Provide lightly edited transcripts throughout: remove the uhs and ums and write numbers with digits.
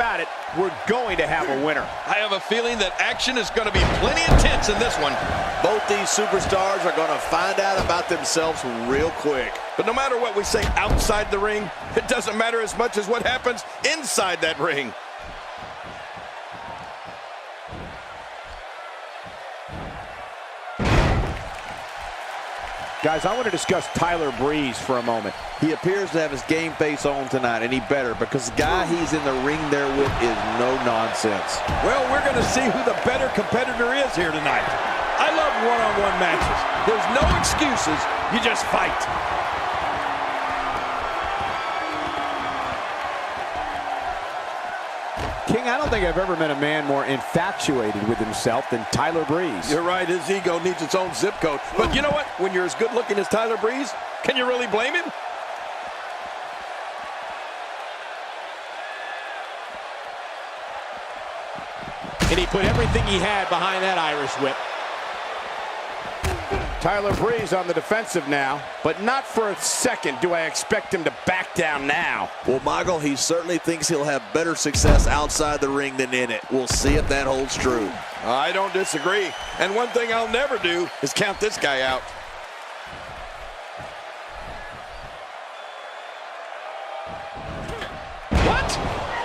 about it, we're going to have a winner. I have a feeling that action is going to be plenty intense in this one. Both these superstars are going to find out about themselves real quick. But no matter what we say outside the ring, it doesn't matter as much as what happens inside that ring. Guys, I want to discuss Tyler Breeze for a moment. He appears to have his game face on tonight, and he better, because the guy he's in the ring there with is no nonsense. Well, we're going to see who the better competitor is here tonight. I love one-on-one matches. There's no excuses. You just fight. King, I don't think I've ever met a man more infatuated with himself than Tyler Breeze. You're right, his ego needs its own zip code. But you know what? When you're as good looking as Tyler Breeze, can you really blame him? And he put everything he had behind that Irish whip. Tyler Breeze on the defensive now, but not for a second do I expect him to back down now. Well, Michael, he certainly thinks he'll have better success outside the ring than in it. We'll see if that holds true. I don't disagree. And one thing I'll never do is count this guy out. What?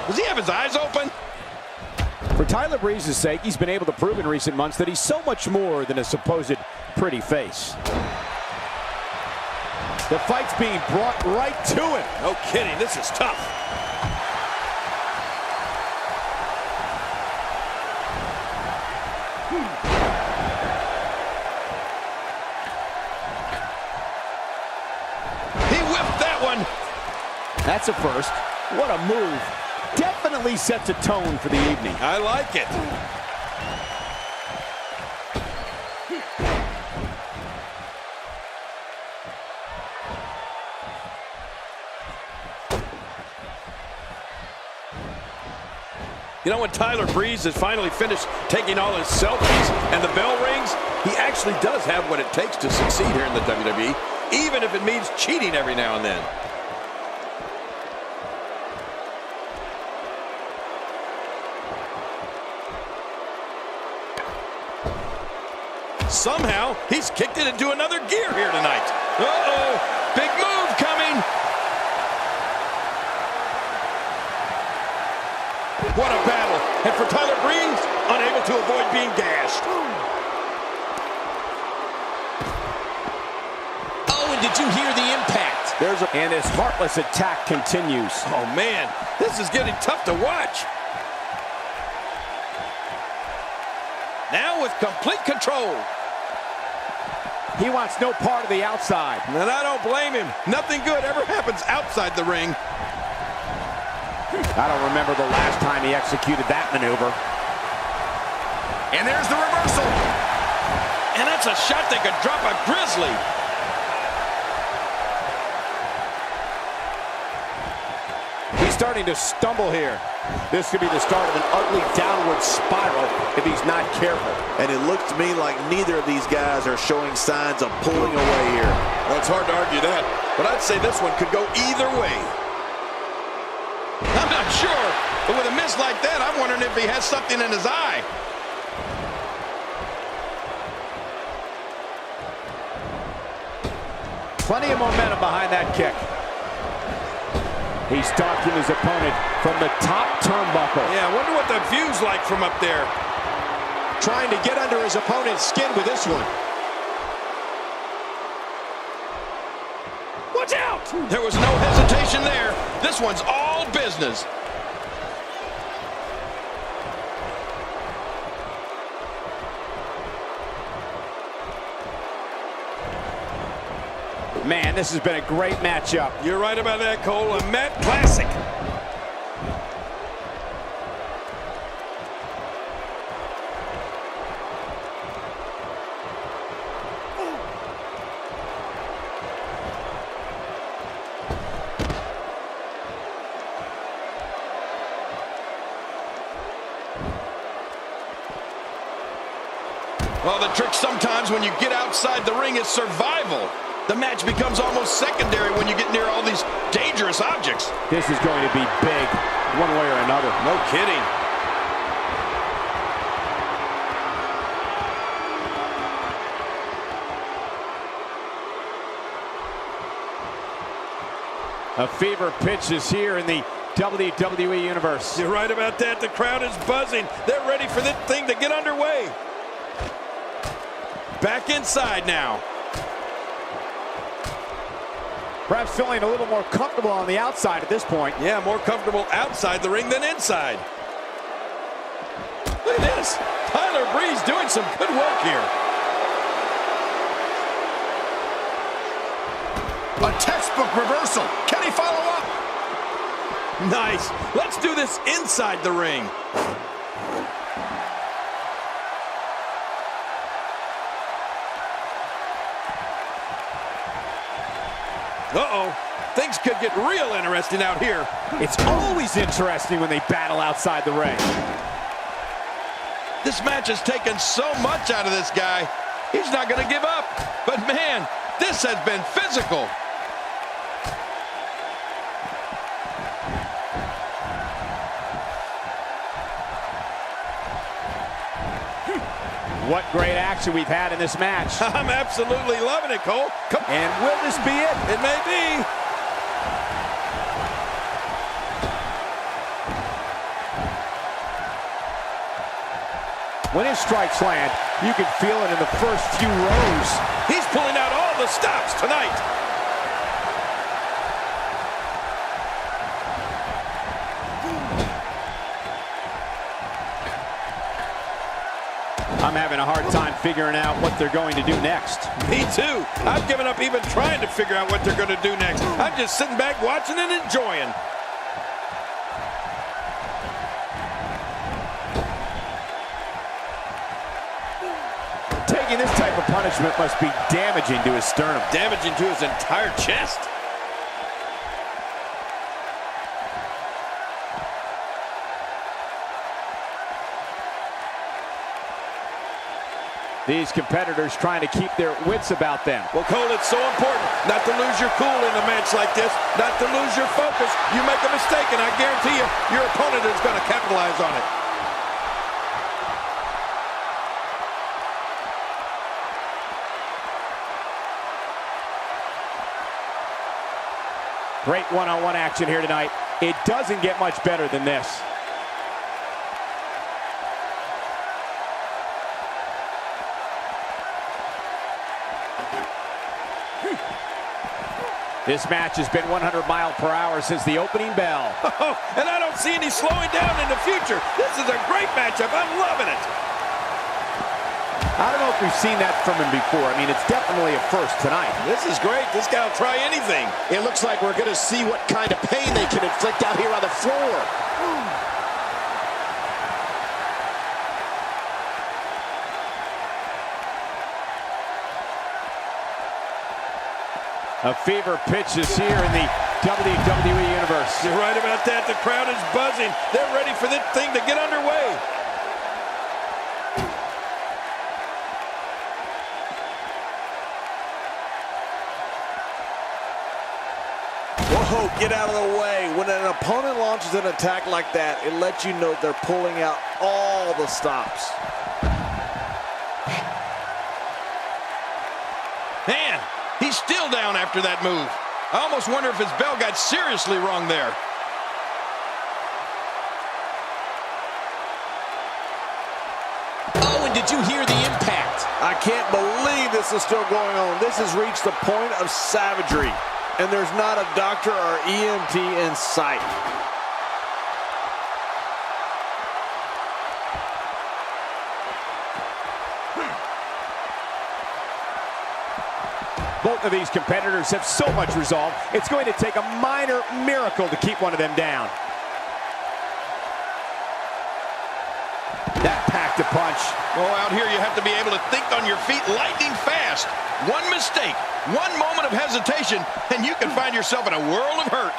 Does he have his eyes open? For Tyler Breeze's sake, he's been able to prove in recent months that he's so much more than a supposed pretty face. The fight's being brought right to him. No kidding, this is tough. He whipped that one. That's a first. What a move. Definitely sets a tone for the evening. I like it. You know, when Tyler Breeze is finally finished taking all his selfies and the bell rings, he actually does have what it takes to succeed here in the WWE, even if it means cheating every now and then. Somehow, he's kicked it into another gear here tonight. Uh-oh, big move coming. What a battle. And for Tyler Breeze, unable to avoid being gashed. Oh, and did you hear the impact? And his heartless attack continues. Oh, man, this is getting tough to watch. Now with complete control. He wants no part of the outside. And I don't blame him. Nothing good ever happens outside the ring. I don't remember the last time he executed that maneuver. And there's the reversal. And that's a shot that could drop a grizzly. He's starting to stumble here. This could be the start of an ugly downward spiral if he's not careful. And it looks to me like neither of these guys are showing signs of pulling away here. Well, it's hard to argue that, but I'd say this one could go either way. I'm not sure, but with a miss like that, I'm wondering if he has something in his eye. Plenty of momentum behind that kick. He's stalking his opponent from the top turnbuckle. Yeah, I wonder what the view's like from up there. Trying to get under his opponent's skin with this one. Watch out! There was no hesitation there. This one's all business. Man, this has been a great matchup. You're right about that, Cole. A Met classic. Well, the trick sometimes when you get outside the ring is survival. The match becomes almost secondary when you get near all these dangerous objects. This is going to be big, one way or another. No kidding. A fever pitch is here in the WWE Universe. You're right about that. The crowd is buzzing. They're ready for this thing to get underway. Back inside now. Perhaps feeling a little more comfortable on the outside at this point. Yeah, more comfortable outside the ring than inside. Look at this. Tyler Breeze doing some good work here. A textbook reversal. Can he follow up? Nice. Let's do this inside the ring. Uh-oh. Things could get real interesting out here. It's always interesting when they battle outside the ring. This match has taken so much out of this guy. He's not going to give up. But man, this has been physical. What great action we've had in this match. I'm absolutely loving it, Cole. Come on. And will this be it? It may be. When his strikes land, you can feel it in the first few rows. He's pulling out all the stops tonight. I'm having a hard time figuring out what they're going to do next. Me too. I've given up even trying to figure out what they're going to do next. I'm just sitting back watching and enjoying. Taking this type of punishment must be damaging to his sternum. Damaging to his entire chest. These competitors trying to keep their wits about them. Well, Cole, it's so important not to lose your cool in a match like this, not to lose your focus. You make a mistake, and I guarantee you, your opponent is going to capitalize on it. Great one-on-one action here tonight. It doesn't get much better than this. This match has been 100 miles per hour since the opening bell. Oh, and I don't see any slowing down in the future. This is a great matchup. I'm loving it. I don't know if we've seen that from him before. I mean, it's definitely a first tonight. This is great. This guy will try anything. It looks like we're going to see what kind of pain they can inflict out here on the floor. A fever pitch is here in the WWE Universe. You're right about that. The crowd is buzzing. They're ready for this thing to get underway. Whoa, get out of the way. When an opponent launches an attack like that, it lets you know they're pulling out all the stops. Man, he's still down after that move. I almost wonder if his bell got seriously wrong there. Oh, and did you hear the impact? I can't believe this is still going on. This has reached the point of savagery, and there's not a doctor or EMT in sight. Both of these competitors have so much resolve, it's going to take a minor miracle to keep one of them down. That packed a punch. Oh, out here you have to be able to think on your feet lightning fast. One mistake, one moment of hesitation, and you can find yourself in a world of hurt.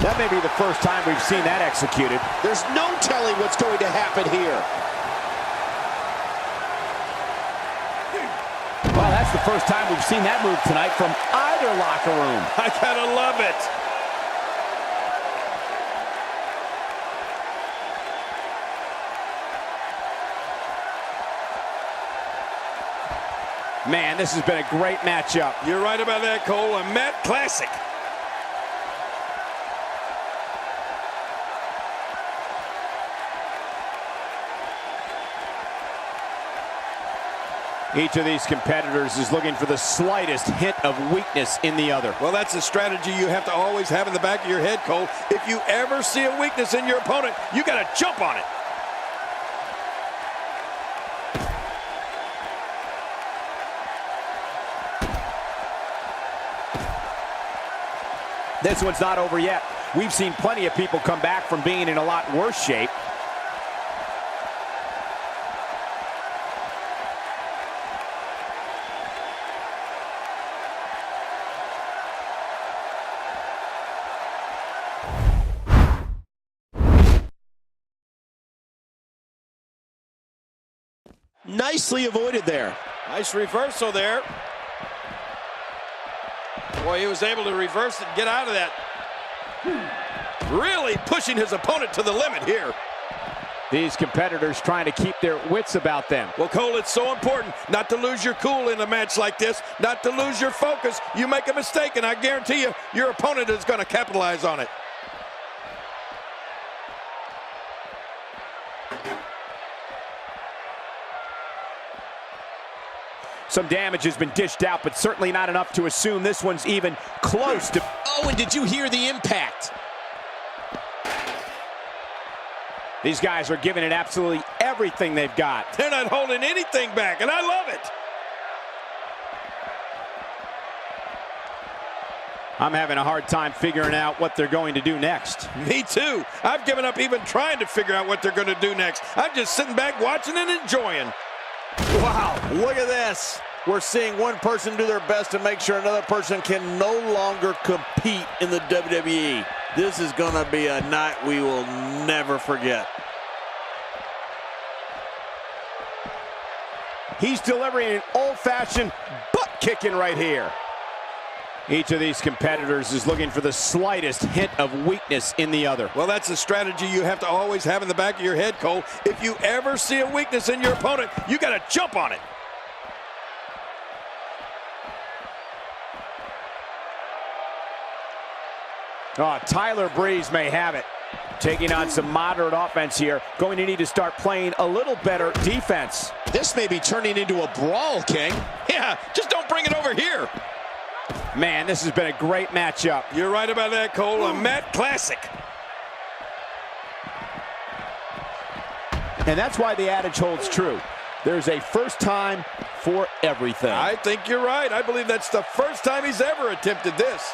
That may be the first time we've seen that executed. There's no telling what's going to happen here. Well, that's the first time we've seen that move tonight from either locker room. I gotta love it. Man, this has been a great matchup. You're right about that, Cole. A Matt classic. Each of these competitors is looking for the slightest hint of weakness in the other. Well, that's a strategy you have to always have in the back of your head, Cole. If you ever see a weakness in your opponent, you gotta jump on it. This one's not over yet. We've seen plenty of people come back from being in a lot worse shape. Nicely avoided there. Nice reversal there. Boy, he was able to reverse it and get out of that. Really pushing his opponent to the limit here. These competitors trying to keep their wits about them. Well, Cole, it's so important not to lose your cool in a match like this, not to lose your focus. You make a mistake, and I guarantee you, your opponent is going to capitalize on it. Some damage has been dished out, but certainly not enough to assume this one's even close to... Oh, and did you hear the impact? These guys are giving it absolutely everything they've got. They're not holding anything back, and I love it. I'm having a hard time figuring out what they're going to do next. Me too. I've given up even trying to figure out what they're going to do next. I'm just sitting back watching and enjoying. Wow, look at this. We're seeing one person do their best to make sure another person can no longer compete in the WWE. This is going to be a night we will never forget. He's delivering an old-fashioned butt-kicking right here. Each of these competitors is looking for the slightest hint of weakness in the other. Well, that's a strategy you have to always have in the back of your head, Cole. If you ever see a weakness in your opponent, you got to jump on it. Oh, Tyler Breeze may have it. Taking on some moderate offense here. Going to need to start playing a little better defense. This may be turning into a brawl, King. Yeah, just don't bring it over here. Man, this has been a great matchup. You're right about that, Cole. A Matt classic. And that's why the adage holds true. There's a first time for everything. I think you're right. I believe that's the first time he's ever attempted this.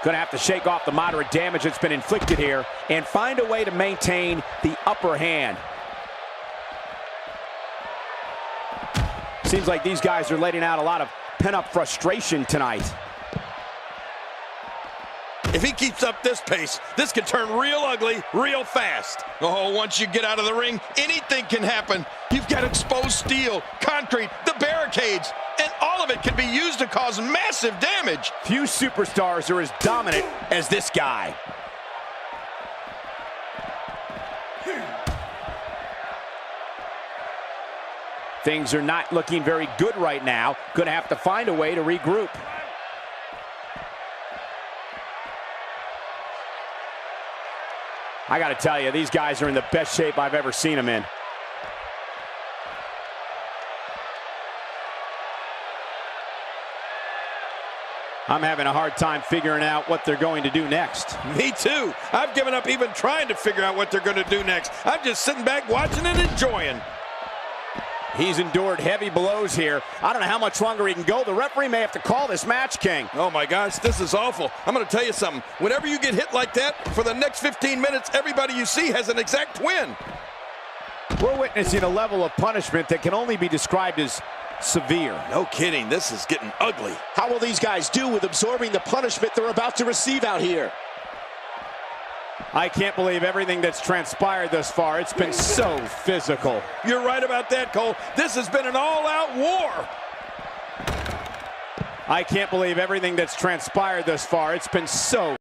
Gonna have to shake off the moderate damage that's been inflicted here and find a way to maintain the upper hand. Seems like these guys are letting out a lot of pent-up frustration tonight. If he keeps up this pace, this could turn real ugly real fast. Oh, once you get out of the ring, anything can happen. You've got exposed steel, concrete, the barricades, and all of it can be used to cause massive damage. Few superstars are as dominant as this guy. Things are not looking very good right now. Gonna have to find a way to regroup. I gotta tell you, these guys are in the best shape I've ever seen them in. I'm having a hard time figuring out what they're going to do next. Me too. I've given up even trying to figure out what they're going to do next. I'm just sitting back watching and enjoying. He's endured heavy blows here. I don't know how much longer he can go. The referee may have to call this match, King. Oh my gosh, this is awful. I'm going to tell you something. Whenever you get hit like that, for the next 15 minutes, everybody you see has an exact twin. We're witnessing a level of punishment that can only be described as severe. No kidding, this is getting ugly. How will these guys do with absorbing the punishment they're about to receive out here? I can't believe everything that's transpired thus far. It's been so physical. You're right about that, Cole. This has been an all-out war. I can't believe everything that's transpired thus far. It's been so